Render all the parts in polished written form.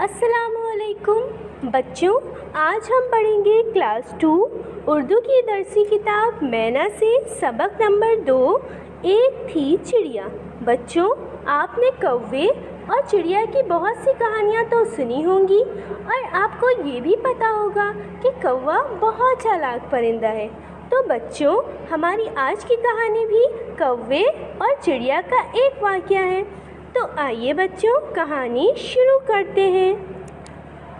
अस्सलामुअलैकुम बच्चों, आज हम पढ़ेंगे क्लास 2 उर्दू की दरसी किताब मैना से सबक नंबर 2 एक थी चिड़िया। बच्चों, आपने कौवे और चिड़िया की बहुत सी कहानियाँ तो सुनी होंगी और आपको ये भी पता होगा कि कौवा बहुत चालाक परिंदा है। तो बच्चों, हमारी आज की कहानी भी कौवे और चिड़िया का एक वाक़या है। तो आइए बच्चों, कहानी शुरू करते हैं।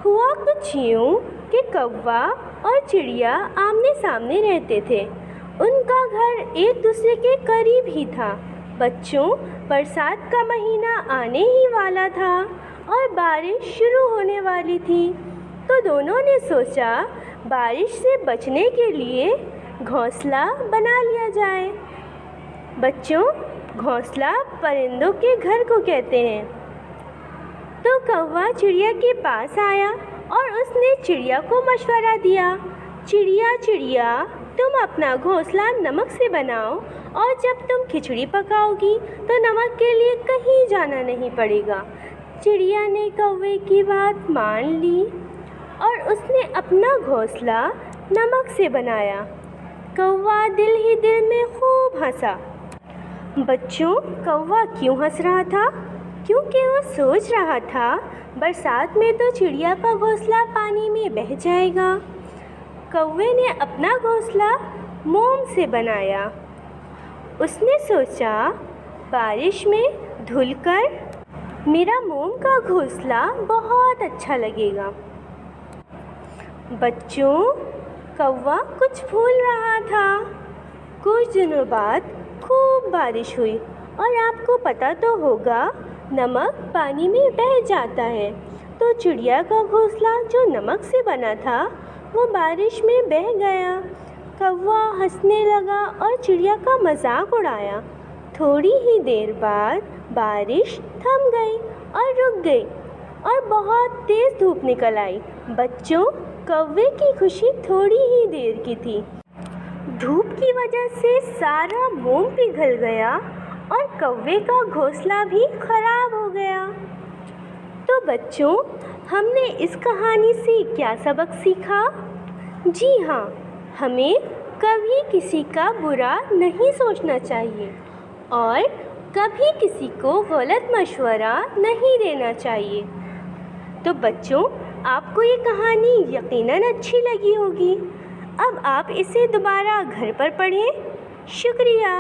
हुआ कुछ यूँ कि कौवा और चिड़िया आमने सामने रहते थे। उनका घर एक दूसरे के करीब ही था। बच्चों, बरसात का महीना आने ही वाला था और बारिश शुरू होने वाली थी। तो दोनों ने सोचा बारिश से बचने के लिए घोंसला बना लिया जाए। बच्चों, घोंसला परिंदों के घर को कहते हैं। तो कौवा चिड़िया के पास आया और उसने चिड़िया को मशवरा दिया, चिड़िया चिड़िया, तुम अपना घोंसला नमक से बनाओ और जब तुम खिचड़ी पकाओगी तो नमक के लिए कहीं जाना नहीं पड़ेगा। चिड़िया ने कौवे की बात मान ली और उसने अपना घोंसला नमक से बनाया। कौवा दिल ही दिल में खूब हंसा। बच्चों, कौवा क्यों हंस रहा था? क्योंकि वो सोच रहा था बरसात में तो चिड़िया का घोंसला पानी में बह जाएगा। कौवे ने अपना घोंसला मोम से बनाया। उसने सोचा बारिश में धुलकर मेरा मोम का घोंसला बहुत अच्छा लगेगा। बच्चों, कौवा कुछ भूल रहा था। कुछ दिनों बाद खूब बारिश हुई और आपको पता तो होगा नमक पानी में बह जाता है। तो चिड़िया का घोंसला जो नमक से बना था वो बारिश में बह गया। कौवा हंसने लगा और चिड़िया का मजाक उड़ाया। थोड़ी ही देर बाद बारिश थम गई और रुक गई और बहुत तेज़ धूप निकल आई। बच्चों, कौवे की खुशी थोड़ी ही देर की थी। धूप की वजह से सारा मोम पिघल गया और कौवे का घोंसला भी खराब हो गया। तो बच्चों, हमने इस कहानी से क्या सबक सीखा? जी हाँ, हमें कभी किसी का बुरा नहीं सोचना चाहिए और कभी किसी को गलत मशवरा नहीं देना चाहिए। तो बच्चों, आपको ये कहानी यकीनन अच्छी लगी होगी। अब आप इसे दोबारा घर पर पढ़ें। शुक्रिया।